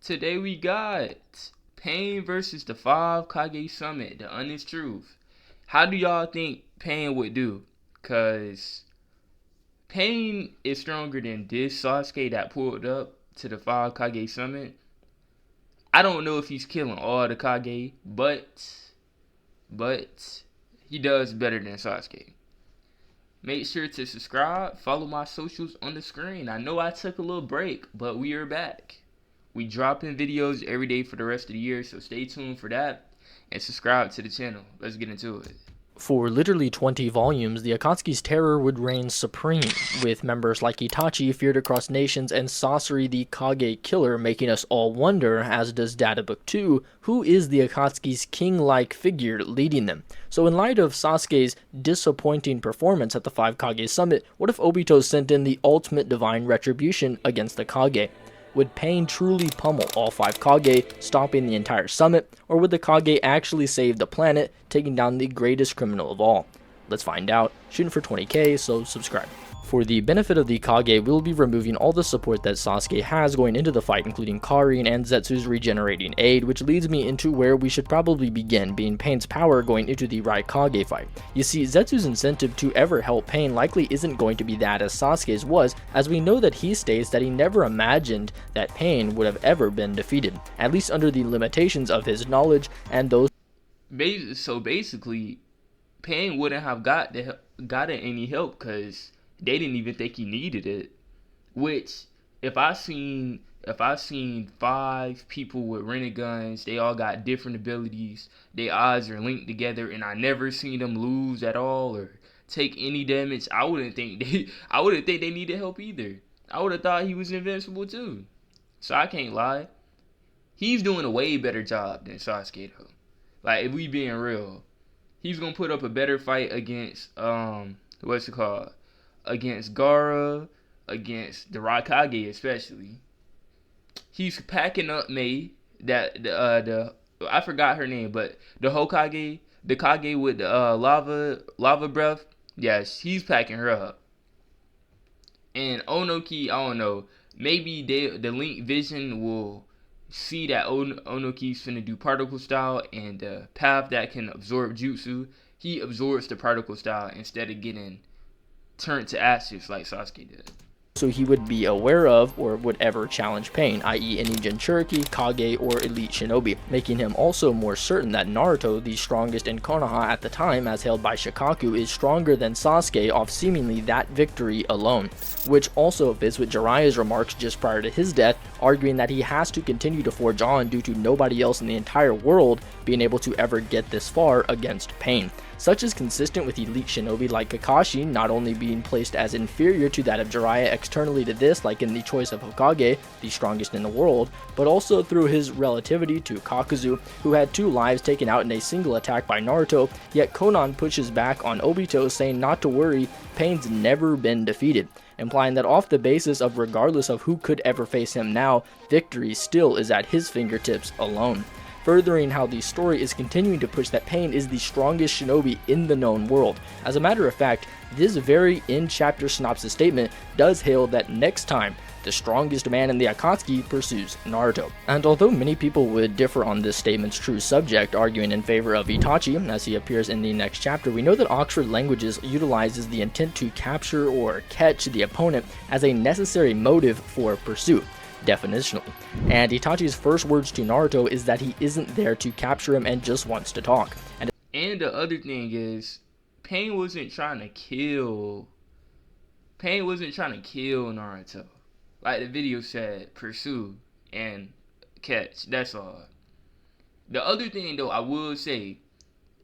Today we got Pain versus the 5 Kage Summit, the honest truth. How do y'all think Pain would do? Cause Pain is stronger than this Sasuke that pulled up to the 5 Kage Summit. I don't know if he's killing all the Kage, but he does better than Sasuke. Make sure to subscribe, follow my socials on the screen. I know I took a little break, but we are back. We dropping videos every day for the rest of the year, so stay tuned for that and subscribe to the channel. Let's get into it. For literally 20 volumes, the Akatsuki's terror would reign supreme, with members like Itachi feared across nations and Sasori the Kage killer making us all wonder, as does Data Book 2, who is the Akatsuki's king-like figure leading them. So in light of Sasuke's disappointing performance at the 5 Kage Summit, what if Obito sent in the ultimate divine retribution against the Kage? Would Pain truly pummel all 5 Kage, stopping the entire summit, or would the Kage actually save the planet, taking down the greatest criminal of all? Let's find out. Shooting for 20k, so subscribe. For the benefit of the Kage, we'll be removing all the support that Sasuke has going into the fight, including Karin and Zetsu's regenerating aid, which leads me into where we should probably begin, being Pain's power going into the Raikage fight. You see, Zetsu's incentive to ever help Pain likely isn't going to be that as Sasuke's was, as we know that he states that he never imagined that Pain would have ever been defeated, at least under the limitations of his knowledge and those. So basically, Pain wouldn't have gotten any help because they didn't even think he needed it. Which, if I seen 5 people with rented guns, they all got different abilities, their eyes are linked together, and I never seen them lose at all or take any damage, I wouldn't think they needed help either. I would have thought he was invincible too. So I can't lie. He's doing a way better job than Sasuke though. Like, if we being real, he's gonna put up a better fight against against Gaara, against the Raikage especially. He's packing up Mei, the I forgot her name, but the Hokage, the Kage with the lava breath. Yes, he's packing her up. And Onoki, I don't know. Maybe the Link Vision will see that Onoki's finna do particle style, and the path that can absorb jutsu, he absorbs the particle style instead of getting turned to ashes like Sasuke did. So he would be aware of or would ever challenge Pain, i.e. any Jinchuriki, Kage, or Elite Shinobi, making him also more certain that Naruto, the strongest in Konoha at the time as held by Shikaku, is stronger than Sasuke off seemingly that victory alone, which also fits with Jiraiya's remarks just prior to his death, arguing that he has to continue to forge on due to nobody else in the entire world being able to ever get this far against Pain. Such is consistent with elite shinobi like Kakashi not only being placed as inferior to that of Jiraiya externally to this, like in the choice of Hokage, the strongest in the world, but also through his relativity to Kakuzu, who had 2 lives taken out in a single attack by Naruto, yet Konan pushes back on Obito saying not to worry, Pain's never been defeated, implying that off the basis of regardless of who could ever face him now, victory still is at his fingertips alone, furthering how the story is continuing to push that Pain is the strongest shinobi in the known world. As a matter of fact, this very in-chapter synopsis statement does hail that next time, the strongest man in the Akatsuki pursues Naruto. And although many people would differ on this statement's true subject, arguing in favor of Itachi as he appears in the next chapter, we know that Oxford Languages utilizes the intent to capture or catch the opponent as a necessary motive for pursuit, definitionally. And Itachi's first words to Naruto is that he isn't there to capture him and just wants to talk. And the other thing is, Pain wasn't trying to kill Naruto. Like the video said, pursue and catch, that's all. The other thing though I will say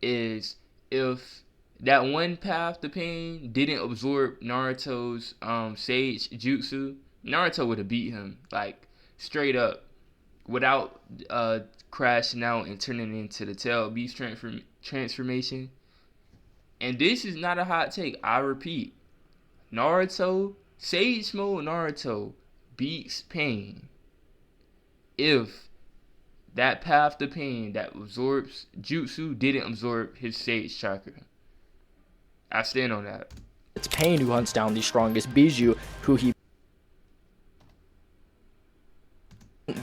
is, if that one path to Pain didn't absorb Naruto's Sage Jutsu, Naruto would have beat him, like, straight up, without crashing out and turning into the Tail Beast transformation. And this is not a hot take, I repeat. Naruto, Sage Mode Naruto beats Pain if that path to Pain that absorbs Jutsu didn't absorb his Sage Chakra. I stand on that. It's Pain who hunts down the strongest Biju, who he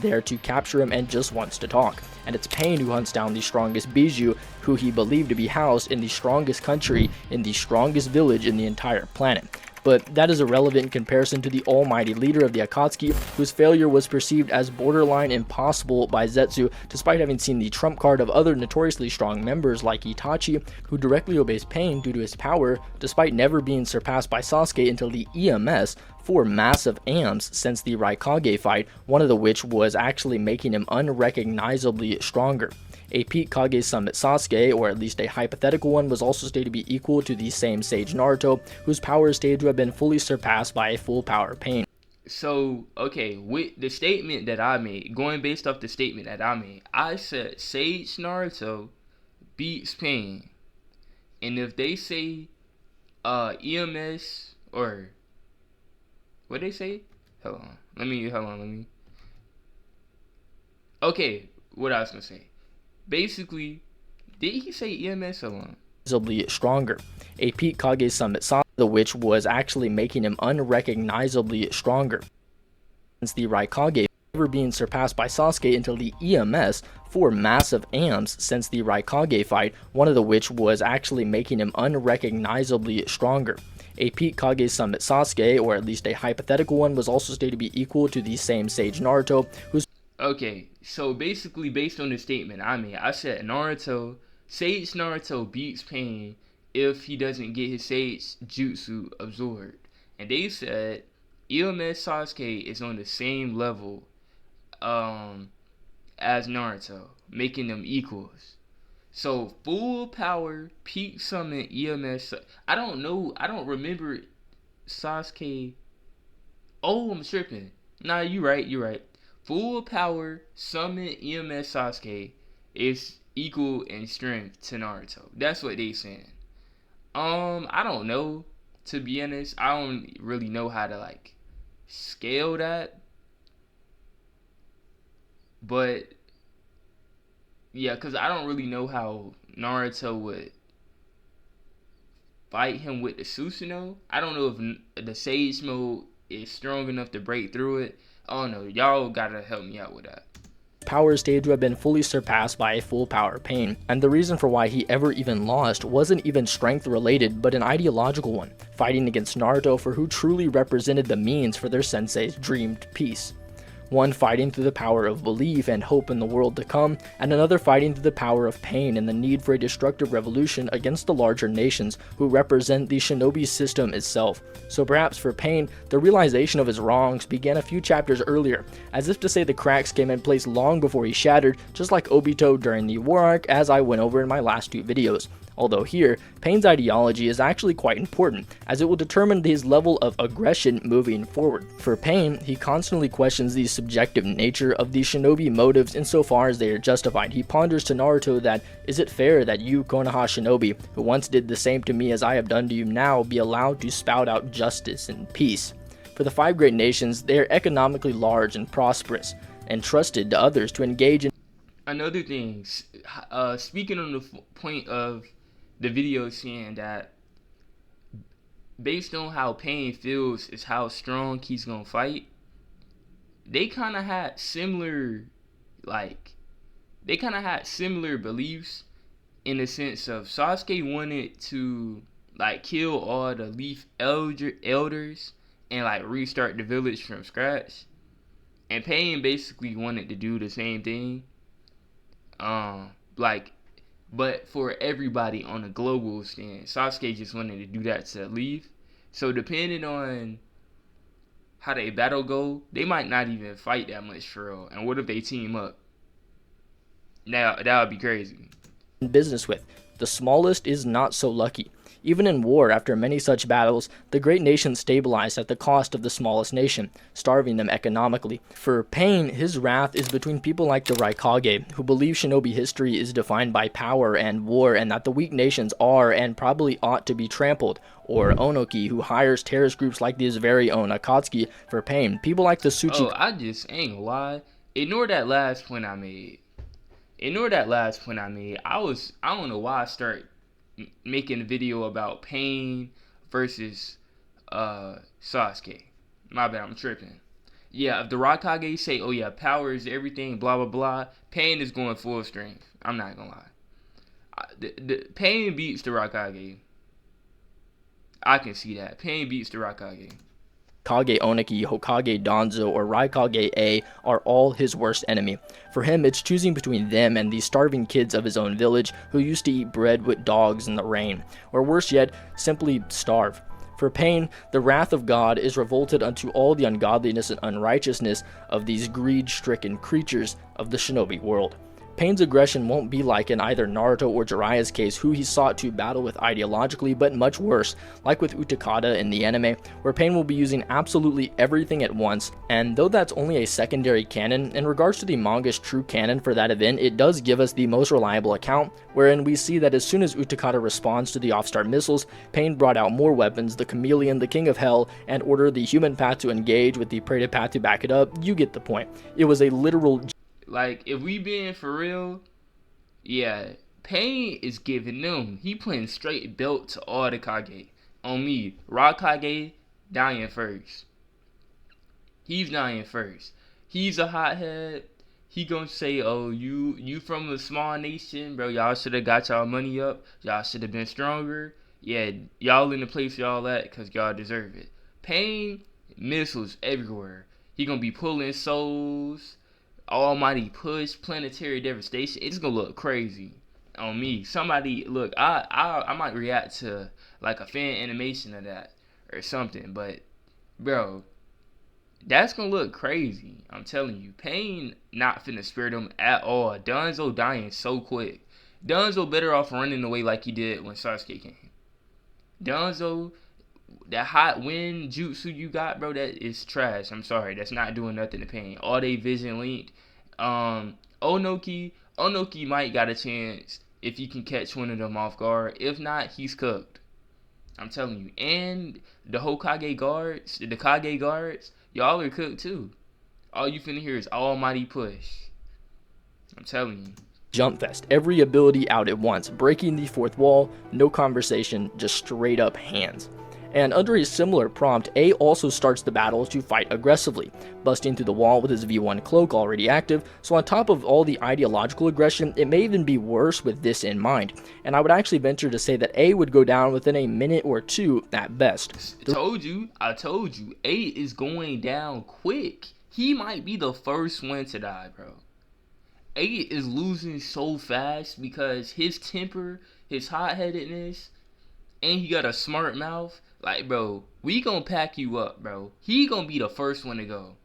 there to capture him and just wants to talk. And it's Pain who hunts down the strongest Bijou, who he believed to be housed in the strongest country, in the strongest village in the entire planet. But that is irrelevant in comparison to the almighty leader of the Akatsuki, whose failure was perceived as borderline impossible by Zetsu, despite having seen the trump card of other notoriously strong members like Itachi, who directly obeys Pain due to his power, despite never being surpassed by Sasuke until the EMS, 4 massive AMs since the Raikage fight, one of which was actually making him unrecognizably stronger. A peak Kage summit Sasuke, or at least a hypothetical one, was also stated to be equal to the same sage Naruto, whose power is stated to have been fully surpassed by a full power Pain. So, okay, with the statement that I made, going based off the statement that I made, I said Sage Naruto beats Pain. And if they say EMS or what they say? Hold on. Let me. Okay, what I was gonna say. Basically, did he say EMS alone? Visibly stronger. A peak Kage summit Sasuke, which was actually making him unrecognizably stronger. Since the Raikage never being surpassed by Sasuke until the EMS, 4 massive AMs since the Raikage fight, one of which was actually making him unrecognizably stronger. A peak Kage summit Sasuke, or at least a hypothetical one, was also stated to be equal to the same sage Naruto, whose Okay, so basically based on the statement I made, I said Sage Naruto beats Pain if he doesn't get his Sage Jutsu absorbed. And they said EMS Sasuke is on the same level as Naruto, making them equals. So full power, peak summon, EMS. I don't remember Sasuke. Oh, I'm tripping. Nah, you right. Full power, summon, EMS Sasuke is equal in strength to Naruto. That's what they saying. I don't know. To be honest, I don't really know how to scale that. But yeah, because I don't really know how Naruto would fight him with the Susanoo. I don't know if the Sage mode is strong enough to break through it. I don't know. Y'all gotta help me out with that. Power is stated to have been fully surpassed by a full power Pain, and the reason for why he ever even lost wasn't even strength related, but an ideological one, fighting against Naruto for who truly represented the means for their sensei's dreamed peace. One fighting through the power of belief and hope in the world to come, and another fighting through the power of pain and the need for a destructive revolution against the larger nations who represent the shinobi system itself. So perhaps for Pain, the realization of his wrongs began a few chapters earlier, as if to say the cracks came in place long before he shattered, just like Obito during the war arc, as I went over in my last 2 videos. Although here, Pain's ideology is actually quite important, as it will determine his level of aggression moving forward. For Pain, he constantly questions the subjective nature of the shinobi motives insofar as they are justified. He ponders to Naruto that, is it fair that you, Konoha shinobi, who once did the same to me as I have done to you now, be allowed to spout out justice and peace? For the 5 great nations, they are economically large and prosperous, and trusted to others to engage in. Another thing, speaking on the point of the video saying that based on how Pain feels is how strong he's gonna fight, they kind of had similar beliefs in the sense of Sasuke wanted to kill all the Leaf elders and restart the village from scratch, and Pain basically wanted to do the same thing, but for everybody on a global stand. Sasuke just wanted to do that to Leaf. So depending on how they battle go, they might not even fight that much for real. And what if they team up? Now that would be crazy. Business with. The smallest is not so lucky. Even in war, after many such battles, the great nations stabilized at the cost of the smallest nation, starving them economically. For Pain, his wrath is between people like the Raikage, who believe shinobi history is defined by power and war, and that the weak nations are and probably ought to be trampled, or Onoki, who hires terrorist groups like his very own Akatsuki for Pain. People like the Tsuchi. Oh, I just ain't gonna lie. Ignore that last point I made. I don't know why I start making a video about Pain versus Sasuke. My bad, I'm tripping. Yeah, if the Raikage say, oh yeah, power is everything, blah blah blah, Pain is going full strength. I'm not gonna lie. The Pain beats the Raikage. I can see that. Pain beats the Raikage. Kage Oniki, Hokage Danzo, or Raikage A are all his worst enemy. For him, it's choosing between them and the starving kids of his own village who used to eat bread with dogs in the rain, or worse yet, simply starve. For Pain, the wrath of God is revolted unto all the ungodliness and unrighteousness of these greed-stricken creatures of the shinobi world. Pain's aggression won't be like in either Naruto or Jiraiya's case, who he sought to battle with ideologically, but much worse, like with Utakata in the anime, where Pain will be using absolutely everything at once. And though that's only a secondary canon, in regards to the manga's true canon for that event, it does give us the most reliable account, wherein we see that as soon as Utakata responds to the off-star missiles, Pain brought out more weapons, the Chameleon, the King of Hell, and ordered the human path to engage with the Praetor path to back it up. You get the point. It was a literal... Like, if we being for real, yeah, Pain is giving them. He putting straight belt to all the Kage. On me, Raikage dying first. He's dying first. He's a hothead. He gonna say, oh, you from a small nation, bro. Y'all should have got y'all money up. Y'all should have been stronger. Yeah, y'all in the place y'all at because y'all deserve it. Pain, missiles everywhere. He gonna be pulling souls. Almighty push, planetary devastation. It's gonna look crazy on me. Somebody look, I might react to like a fan animation of that or something, but bro, that's gonna look crazy. I'm telling you, Pain not finna spare them at all. Danzo dying so quick. Danzo better off running away like he did when Sasuke came. Danzo, that hot wind jutsu you got, bro, that is trash. I'm sorry, that's not doing nothing to Pain. All they vision linked. Onoki might got a chance if you can catch one of them off guard. If not, he's cooked. I'm telling you. And the Hokage guards, the Kage guards, y'all are cooked too. All you finna hear is almighty push. I'm telling you. Jump fest, every ability out at once, breaking the fourth wall, no conversation, just straight up hands. And under a similar prompt, A also starts the battle to fight aggressively, busting through the wall with his V1 cloak already active, so on top of all the ideological aggression, it may even be worse with this in mind. And I would actually venture to say that A would go down within a minute or two at best. I told you, A is going down quick. He might be the first one to die, bro. A is losing so fast because his temper, his hot-headedness, and he got a smart mouth. Like, bro, we gonna pack you up, bro. He gonna be the first one to go.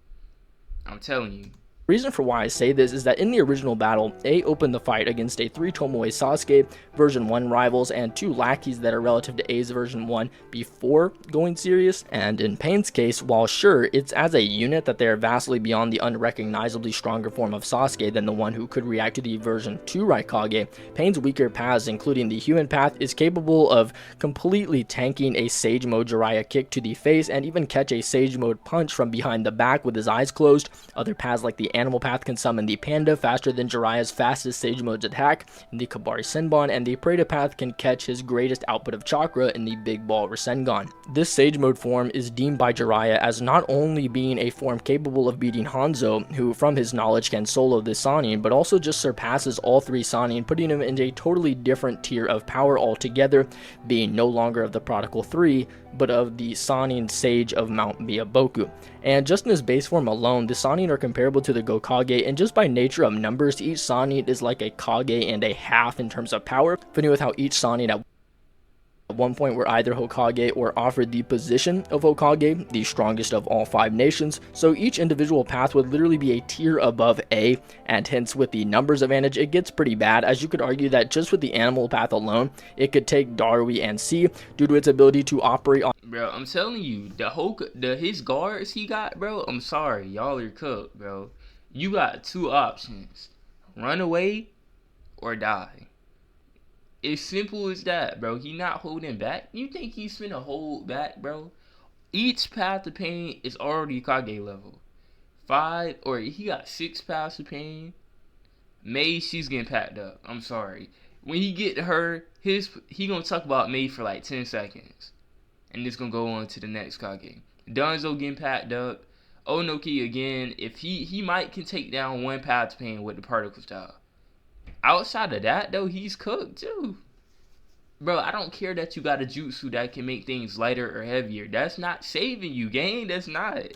I'm telling you. The reason for why I say this is that in the original battle, A opened the fight against a 3 Tomoe Sasuke version 1 rivals and 2 lackeys that are relative to A's version 1 before going serious, and in Pain's case, while sure, it's as a unit that they are vastly beyond the unrecognizably stronger form of Sasuke than the one who could react to the version 2 Raikage, Pain's weaker paths, including the human path, is capable of completely tanking a Sage Mode Jiraiya kick to the face and even catch a Sage Mode punch from behind the back with his eyes closed. Other paths like the Animal Path can summon the Panda faster than Jiraiya's fastest Sage Mode's attack in the Kabari Senbon, and the Praetor Path can catch his greatest output of chakra in the Big Ball Rasengan. This Sage Mode form is deemed by Jiraiya as not only being a form capable of beating Hanzo, who from his knowledge can solo this Sannin, but also just surpasses all 3 Sannin, putting him in a totally different tier of power altogether, being no longer of the Prodigal 3, but of the Sannin Sage of Mount Miyaboku. And just in his base form alone, the Sannin are comparable to the Gokage, and just by nature of numbers, each Sannin is like a Kage and a half in terms of power, fitting with how each Sannin at one point were either Hokage or offered the position of Hokage, the strongest of all 5 nations, so each individual path would literally be a tier above A, and hence with the numbers advantage it gets pretty bad, as you could argue that just with the Animal Path alone, it could take Darui and C due to its ability to operate on... Bro, I'm telling you, his guards he got, bro, I'm sorry, y'all are cooked, bro. You got 2 options, run away or die. As simple as that, bro. He not holding back. You think he's finna hold back, bro? Each path of pain is already Kage level. 5, or he got 6 paths of pain. Mei, she's getting packed up. I'm sorry. When he get to her, he gonna talk about Mei for like 10 seconds. And it's gonna go on to the next Kage. Danzo getting packed up. Onoki again, if he might can take down one path to pain with the particle style. Outside of that though, he's cooked too. Bro, I don't care that you got a jutsu that can make things lighter or heavier. That's not saving you, gang. That's not.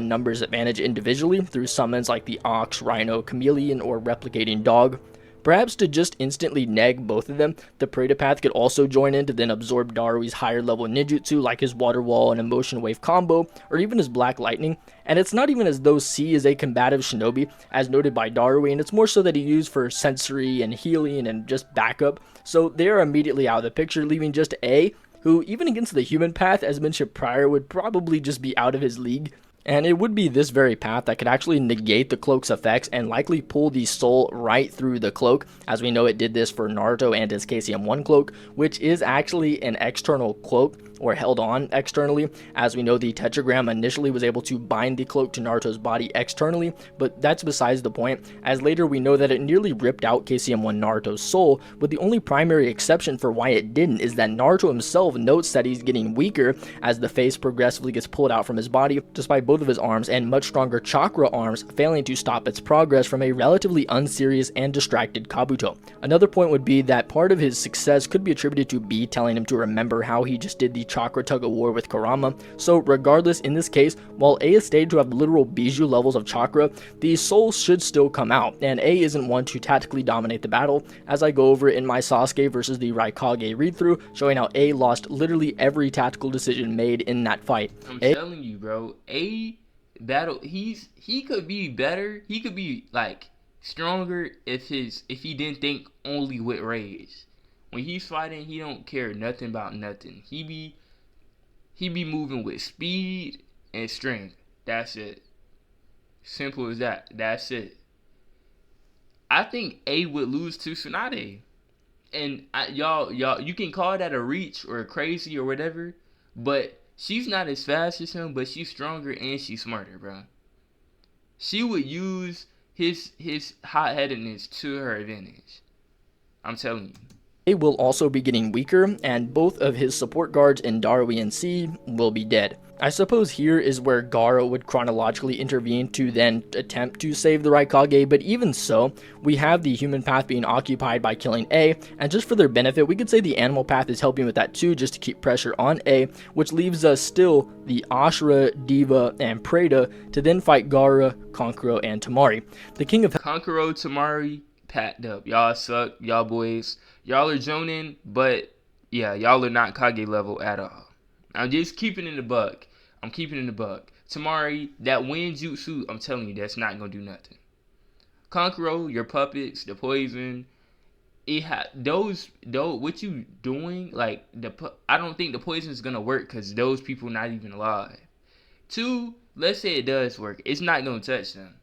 Numbers advantage individually through summons like the Ox, Rhino, Chameleon, or Replicating Dog. Perhaps to just instantly neg both of them, the Predapath could also join in to then absorb Darui's higher level ninjutsu like his Water Wall and Emotion Wave combo, or even his Black Lightning. And it's not even as though C is a combative shinobi, as noted by Darui, and it's more so that he used for sensory and healing and just backup, so they are immediately out of the picture, leaving just A, who even against the human path, as mentioned prior, would probably just be out of his league. And it would be this very path that could actually negate the cloak's effects and likely pull the soul right through the cloak, as we know it did this for Naruto and his KCM1 cloak, which is actually an external cloak, or held on externally. As we know, the tetragram initially was able to bind the cloak to Naruto's body externally, but that's besides the point, as later we know that it nearly ripped out KCM1 Naruto's soul, with the only primary exception for why it didn't is that Naruto himself notes that he's getting weaker as the face progressively gets pulled out from his body, despite both of his arms and much stronger chakra arms failing to stop its progress from a relatively unserious and distracted Kabuto. Another point would be that part of his success could be attributed to B telling him to remember how he just did the chakra tug of war with Kurama. So regardless, in this case, while A is stated to have literal Bijou levels of chakra, the soul should still come out, and A isn't one to tactically dominate the battle, as I go over in my Sasuke versus the Raikage read-through, showing how A lost literally every tactical decision made in that fight. I'm telling you, bro, A battle, he could be better, he could be like stronger if he didn't think only with rage. When he's fighting, he don't care nothing about nothing. He be moving with speed and strength. That's it. Simple as that. That's it. I think A would lose to Tsunade. And y'all, you can call that a reach or a crazy or whatever, but she's not as fast as him, but she's stronger and she's smarter, bro. She would use his hot-headedness to her advantage. I'm telling you. A will also be getting weaker, and both of his support guards in Darui and C will be dead. I suppose here is where Gaara would chronologically intervene to then attempt to save the Raikage, but even so, we have the human path being occupied by killing A, and just for their benefit, we could say the animal path is helping with that too, just to keep pressure on A, which leaves us still the Ashura, Diva, and Preda to then fight Gaara, Kankuro, and Tamari. The king of Kankuro, Tamari, packed up. Y'all suck, y'all boys. Y'all are Jonin, but yeah, y'all are not Kage level at all. I'm just keeping it in the buck. I'm keeping it in the buck. Tamari, that wind jutsu, I'm telling you, that's not gonna do nothing. Kankuro, your puppets, the poison, those what you doing? Like I don't think the poison is gonna work because those people not even alive. 2, let's say it does work, it's not gonna touch them.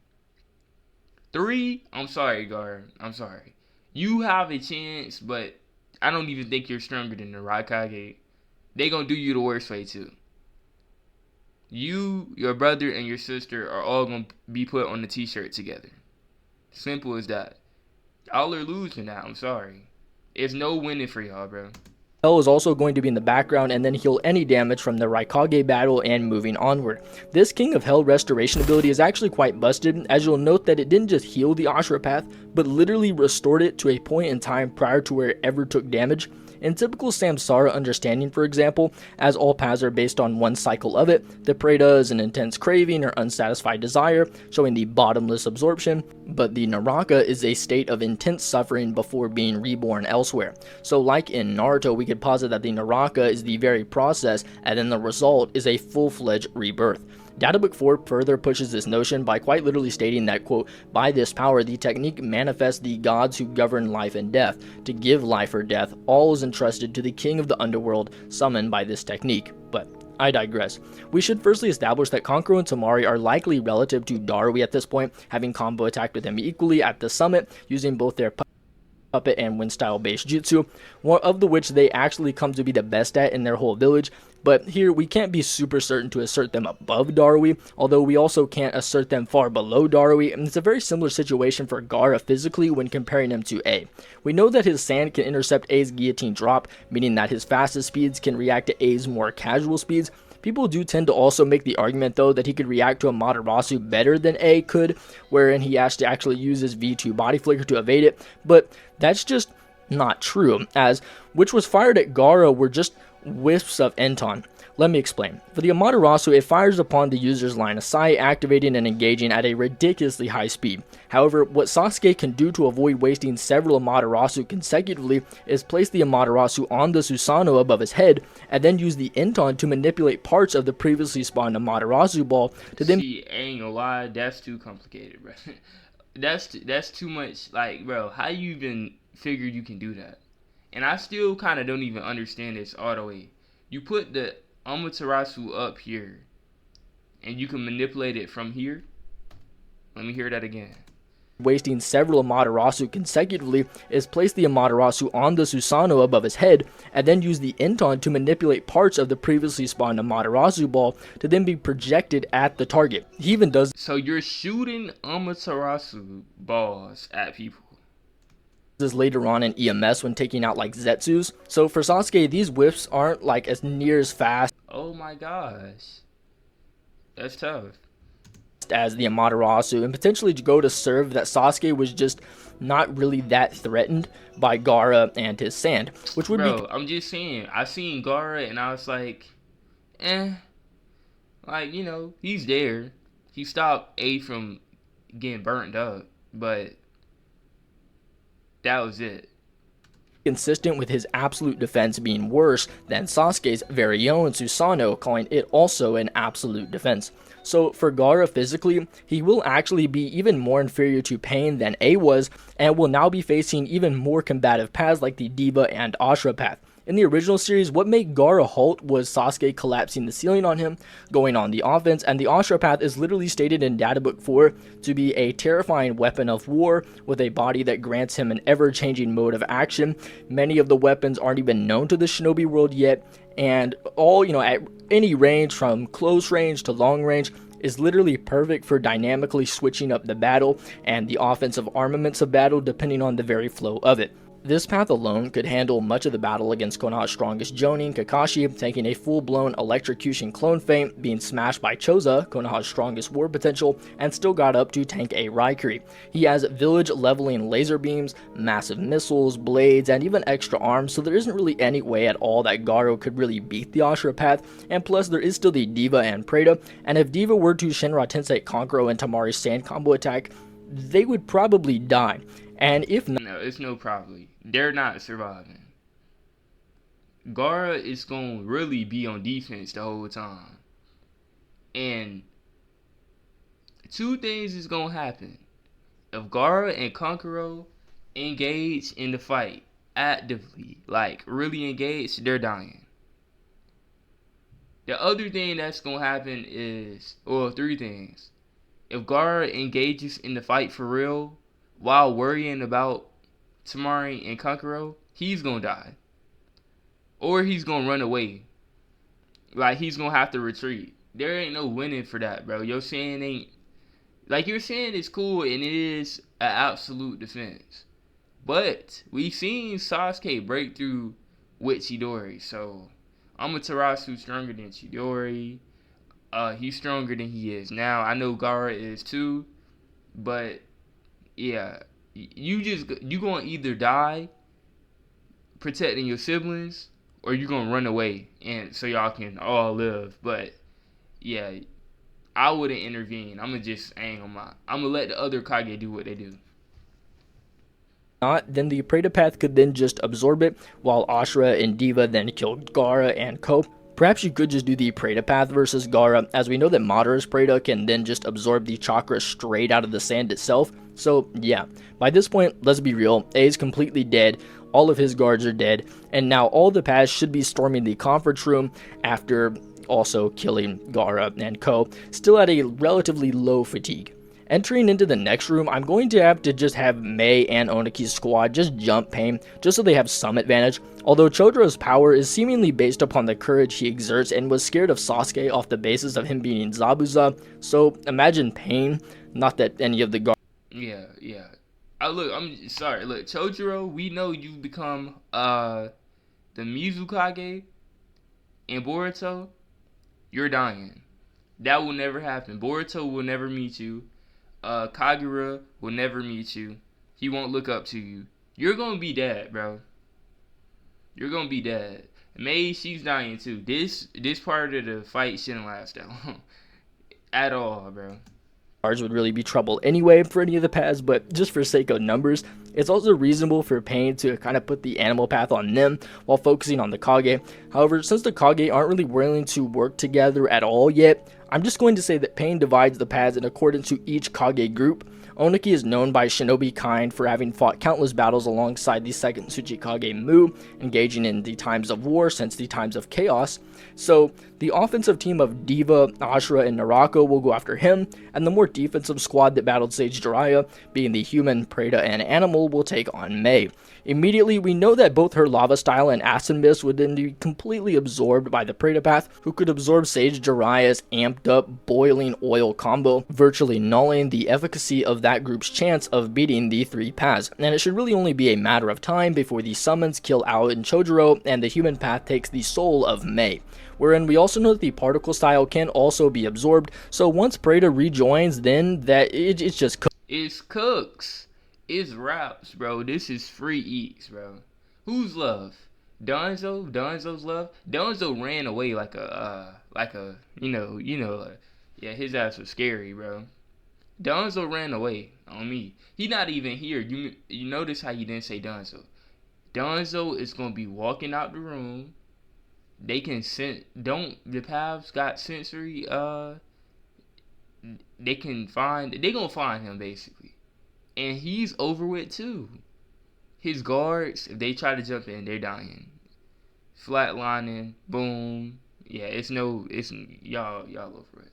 3, I'm sorry, guard. I'm sorry. You have a chance, but I don't even think you're stronger than the Raikage. They gonna do you the worst way too. You, your brother, and your sister are all gonna be put on the t-shirt together. Simple as that. Y'all are losing now, I'm sorry. There's no winning for y'all, bro. Hell is also going to be in the background and then heal any damage from the Raikage battle and moving onward. This King of Hell restoration ability is actually quite busted, as you'll note that it didn't just heal the Ashura path, but literally restored it to a point in time prior to where it ever took damage. In typical Samsara understanding, for example, as all paths are based on one cycle of it, the Preda is an intense craving or unsatisfied desire, showing the bottomless absorption, but the Naraka is a state of intense suffering before being reborn elsewhere. So like in Naruto, we could posit that the Naraka is the very process, and then the result is a full-fledged rebirth. Databook 4 further pushes this notion by quite literally stating that, quote, by this power the technique manifests the gods who govern life and death. To give life or death, all is entrusted to the king of the underworld summoned by this technique. But I digress. We should firstly establish that Kankuro and Tamari are likely relative to Darui at this point, having combo attacked with them equally at the summit, using both their puppet and wind style based jutsu, one of which they actually come to be the best at in their whole village. But here we can't be super certain to assert them above Darui, although we also can't assert them far below Darui, and it's a very similar situation for Gaara physically when comparing him to A. We know that his sand can intercept A's guillotine drop, meaning that his fastest speeds can react to A's more casual speeds, People do tend to also make the argument, though, that he could react to Amaterasu better than A could, wherein he has to actually use his V2 body flicker to evade it, but that's just not true, as which was fired at Gaara were just wisps of Enton. Let me explain. For the Amaterasu, it fires upon the user's line of sight, activating and engaging at a ridiculously high speed. However, what Sasuke can do to avoid wasting several Amaterasu consecutively is place the Amaterasu on the Susanoo above his head, and then use the Enton to manipulate parts of the previously spawned Amaterasu ball to then... See, I ain't gonna lie, that's too complicated, bro. That's too much, like, bro, how you even figure you can do that? And I still kind of don't even understand this all the way. You put the Amaterasu up here, and you can manipulate it from here. Let me hear that again. Wasting several Amaterasu consecutively is place the Amaterasu on the Susanoo above his head, and then use the Enton to manipulate parts of the previously spawned Amaterasu ball to then be projected at the target. He even does... So you're shooting Amaterasu balls at people. This later on in EMS when taking out like Zetsus. So for Sasuke, these whiffs aren't like as near as fast. Oh my gosh. That's tough. As the Amaterasu, and potentially to go to serve that Sasuke was just not really that threatened by Gaara and his sand, which would Bro, I'm just saying, I seen Gaara and I was like, like, you know, he's there. He stopped A from getting burnt up, but that was it. Consistent with his absolute defense being worse than Sasuke's very own Susanoo, calling it also an absolute defense. So for Gaara physically, he will actually be even more inferior to Pain than A was, and will now be facing even more combative paths like the Diva and Ashura path. In the original series, what made Gaara halt was Sasuke collapsing the ceiling on him, going on the offense, and the Ashura path is literally stated in Databook 4 to be a terrifying weapon of war with a body that grants him an ever-changing mode of action. Many of the weapons aren't even known to the shinobi world yet, and all, at any range from close range to long range is literally perfect for dynamically switching up the battle and the offensive armaments of battle depending on the very flow of it. This path alone could handle much of the battle against Konoha's strongest Jonin, Kakashi, taking a full-blown electrocution clone feint, being smashed by Choza, Konoha's strongest war potential, and still got up to tank a Raikiri. He has village-leveling laser beams, massive missiles, blades, and even extra arms, so there isn't really any way at all that Gaara could really beat the Ashura path, and plus there is still the Diva and Preta, and if Diva were to Shinra Tensei Kankuro and Tamari's sand combo attack, they would probably die. And if not... No, it's no probably. They're not surviving. Gaara is going to really be on defense the whole time. And two things is going to happen. If Gaara and Kankuro engage in the fight actively, like really engage, they're dying. The other thing that's going to happen is, or three things. If Gaara engages in the fight for real, while worrying about Tamari and Kankuro, he's gonna die. Or he's gonna run away. Like, he's gonna have to retreat. There ain't no winning for that, bro. Your saying ain't... Like, you're saying it's cool and it is an absolute defense. But we've seen Sasuke break through with Chidori. So, Amaterasu stronger than Chidori. He's stronger than he is now. I know Gaara is too. But... yeah, you gonna either die protecting your siblings, or you gonna run away, and so y'all can all live. But yeah, I wouldn't intervene. I'm gonna let the other Kage do what they do. Not, then the Preta path could then just absorb it, while Ashura and Diva then kill Gaara and Ko. Perhaps you could just do the Preta path versus Gaara, as we know that Madara's Preta can then just absorb the chakra straight out of the sand itself. So yeah, by this point, let's be real, A is completely dead, all of his guards are dead, and now all the paths should be storming the conference room after also killing Gaara and Ko, still at a relatively low fatigue. Entering into the next room, I'm going to have to just have Mei and Oniki's squad just jump Pain, just so they have some advantage. Although Chojiro's power is seemingly based upon the courage he exerts and was scared of Sasuke off the basis of him being Zabuza, so imagine Pain, not that any of the guards... Yeah. I'm sorry. Look, Chojiro, we know you've become the Mizukage in Boruto. you're dying. That will never happen. Boruto will never meet you. Kagura will never meet you. He won't look up to you. You're gonna be dead, bro. You're gonna be dead. Mei, she's dying too. This part of the fight shouldn't last that long at all, bro. Would really be trouble anyway for any of the paths, but just for sake of numbers, it's also reasonable for Pain to kind of put the animal path on them while focusing on the Kage. However, since the Kage aren't really willing to work together at all yet, I'm just going to say that Pain divides the paths in accordance to each Kage group. Oniki is known by shinobi kind for having fought countless battles alongside the second Tsuchikage Mu, engaging in the times of war since the times of chaos. So the offensive team of Diva, Ashura, and Narako will go after him, and the more defensive squad that battled Sage Jiraiya, being the human, Preta, and animal, will take on Mei. Immediately, we know that both her lava style and acid mist would then be completely absorbed by the Preta path, who could absorb Sage Jiraiya's amped up boiling oil combo, virtually nulling the efficacy of that group's chance of beating the three paths. And it should really only be a matter of time before the summons kill Ao and Chojuro, and the human path takes the soul of Mei. Wherein we also know that the particle style can also be absorbed, so once Preta rejoins, then it's just cooked. It's cooks. It's raps, bro. This is free eats, bro. Who's love? Donzo? Donzo's love? Donzo ran away like a, yeah, his ass was scary, bro. Donzo ran away on me. He not even here. You notice how you didn't say Donzo. Donzo is gonna be walking out the room. They can the paths got sensory, they gonna find him basically. And he's over with too. His guards, if they try to jump in, they're dying. Flatlining, boom. Yeah, y'all over it.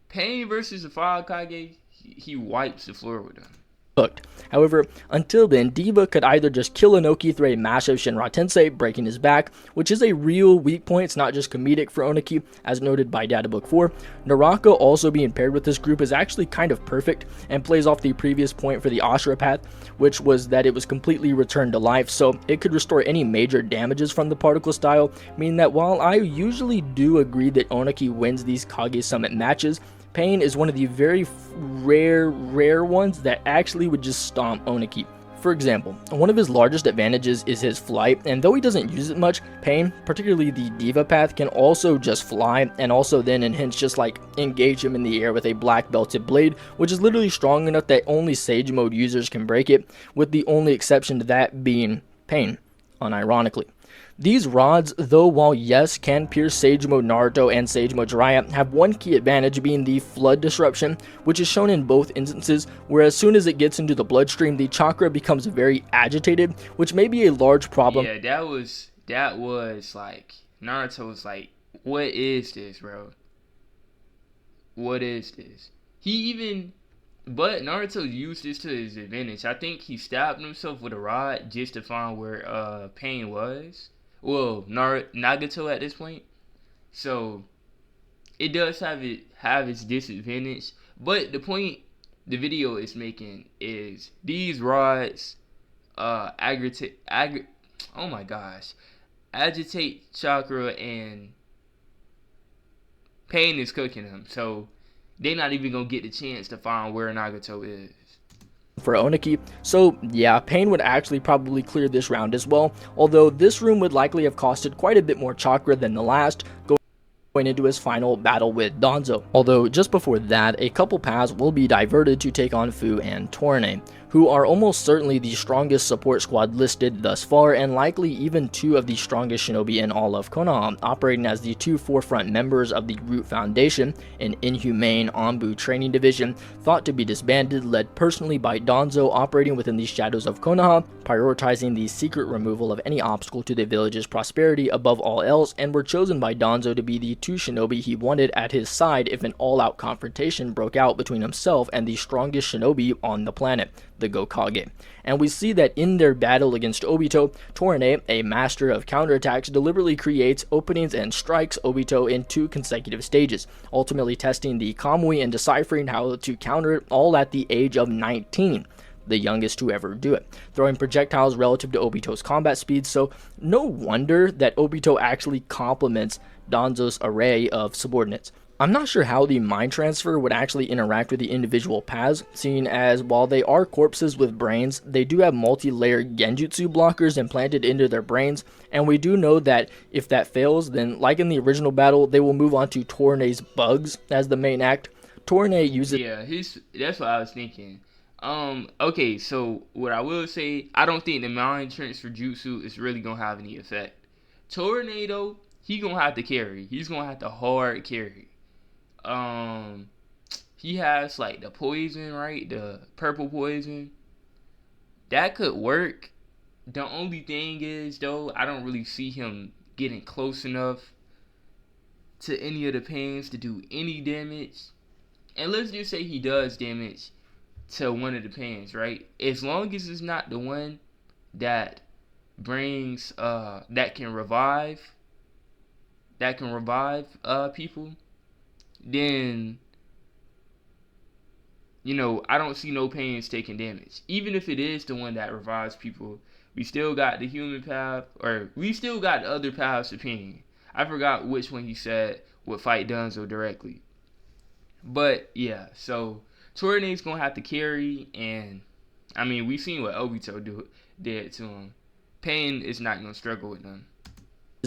Pain versus the Five Kage, he wipes the floor with them. Cooked. However, until then, Diva could either just kill Inoki through a massive Shinra Tensei, breaking his back, which is a real weak point. It's not just comedic for Inoki, as noted by Data Book 4. Narako also being paired with this group is actually kind of perfect, and plays off the previous point for the Ashura path, which was that it was completely returned to life, so it could restore any major damages from the particle style, meaning that while I usually do agree that Inoki wins these Kage Summit matches, Pain is one of the very rare ones that actually would just stomp Inoki. For example, one of his largest advantages is his flight, and though he doesn't use it much, Pain, particularly the Diva path, can also just fly, and also then and hence just like engage him in the air with a black belted blade, which is literally strong enough that only Sage Mode users can break it, with the only exception to that being Pain, unironically. These rods, though while yes can pierce Sage Mode Naruto and Sage Mode Jiraiya, have one key advantage being the flood disruption, which is shown in both instances, where as soon as it gets into the bloodstream, the chakra becomes very agitated, which may be a large problem. Yeah, that was like, Naruto was like, what is this, bro? What is this? But Naruto used this to his advantage. I think he stabbed himself with a rod just to find where Pain was. Well, Nagato at this point. So it does have its disadvantage. But the point the video is making is these rods agitate chakra, and Pain is cooking them. So they're not even gonna get the chance to find where Nagato is. For Inoki, so yeah, Pain would actually probably clear this round as well, although this room would likely have costed quite a bit more chakra than the last, going into his final battle with Donzo. Although just before that, a couple paths will be diverted to take on Fu and Torne, who are almost certainly the strongest support squad listed thus far, and likely even two of the strongest shinobi in all of Konoha, operating as the two forefront members of the Root Foundation, an inhumane Anbu training division, thought to be disbanded, led personally by Donzo, operating within the shadows of Konoha, prioritizing the secret removal of any obstacle to the village's prosperity above all else, and were chosen by Donzo to be the two shinobi he wanted at his side if an all-out confrontation broke out between himself and the strongest shinobi on the planet, the Kage. And we see that in their battle against Obito, Torne, a master of counterattacks, deliberately creates openings and strikes Obito in 2 consecutive stages, ultimately testing the Kamui and deciphering how to counter it, all at the age of 19. The youngest to ever do it, throwing projectiles relative to Obito's combat speed, so no wonder that Obito actually compliments Danzo's array of subordinates. I'm not sure how the mind transfer would actually interact with the individual paths, seeing as while they are corpses with brains, they do have multi-layered genjutsu blockers implanted into their brains, and we do know that if that fails, then like in the original battle, they will move on to Torne's bugs as the main act. Torne uses that's what I was thinking. Okay, so what I will say, I don't think the mind transfer jutsu is really gonna have any effect. Tornado, he gonna have to carry. He's gonna have to hard carry. Um, he has like the poison, right? The purple poison. That could work. The only thing is though, I don't really see him getting close enough to any of the pains to do any damage. And let's just say he does damage to one of the pans, right? As long as it's not the one that brings that can revive people, then I don't see no pains taking damage. Even if it is the one that revives people, we still got the human path, or we still got the other paths of pain. I forgot which one he said would fight Dunzo directly. But yeah, so Tornade's gonna have to carry, and I mean we've seen what Obito did to him. Pain is not gonna struggle with them.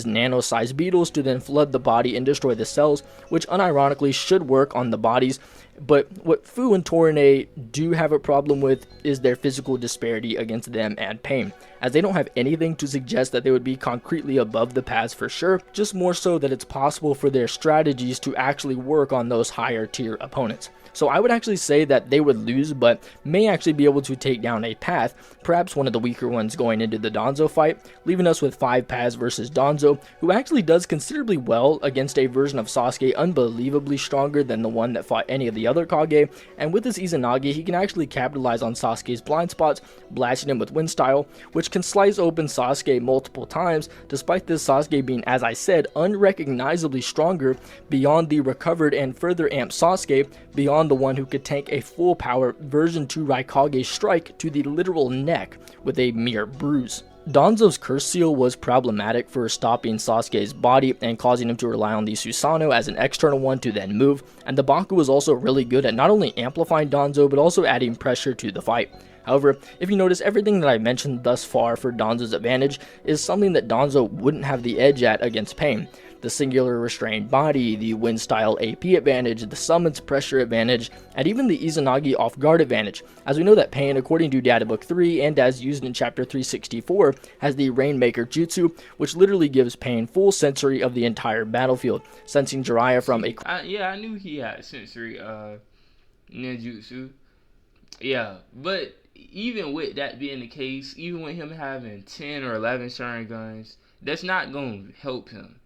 Nano-sized beetles to then flood the body and destroy the cells, which unironically should work on the bodies. But what Fu and Torne do have a problem with is their physical disparity against them and Pain, as they don't have anything to suggest that they would be concretely above the paths for sure, just more so that it's possible for their strategies to actually work on those higher tier opponents. So I would actually say that they would lose, but may actually be able to take down a path, perhaps one of the weaker ones going into the Danzo fight, leaving us with 5 paths versus Danzo, who actually does considerably well against a version of Sasuke unbelievably stronger than the one that fought any of the other Kage, and with his Izanagi he can actually capitalize on Sasuke's blind spots, blasting him with Wind Style, which can slice open Sasuke multiple times, despite this Sasuke being, as I said, unrecognizably stronger beyond the recovered and further amped Sasuke, beyond the one who could tank a full power version 2 Raikage strike to the literal neck with a mere bruise. Danzo's curse seal was problematic for stopping Sasuke's body and causing him to rely on the Susanoo as an external one to then move, and the Baku was also really good at not only amplifying Danzo but also adding pressure to the fight. However, if you notice, everything that I mentioned thus far for Danzo's advantage is something that Danzo wouldn't have the edge at against Pain. The singular restrained body, the wind style AP advantage, the summons pressure advantage, and even the Izanagi off guard advantage, as we know that Pain, according to Data Book 3 and as used in chapter 364, has the Rainmaker Jutsu, which literally gives Pain full sensory of the entire battlefield, sensing Jiraiya from a... I knew he had sensory ninjutsu. Yeah, but even with that being the case, even with him having 10 or 11 Sharingans, that's not going to help him.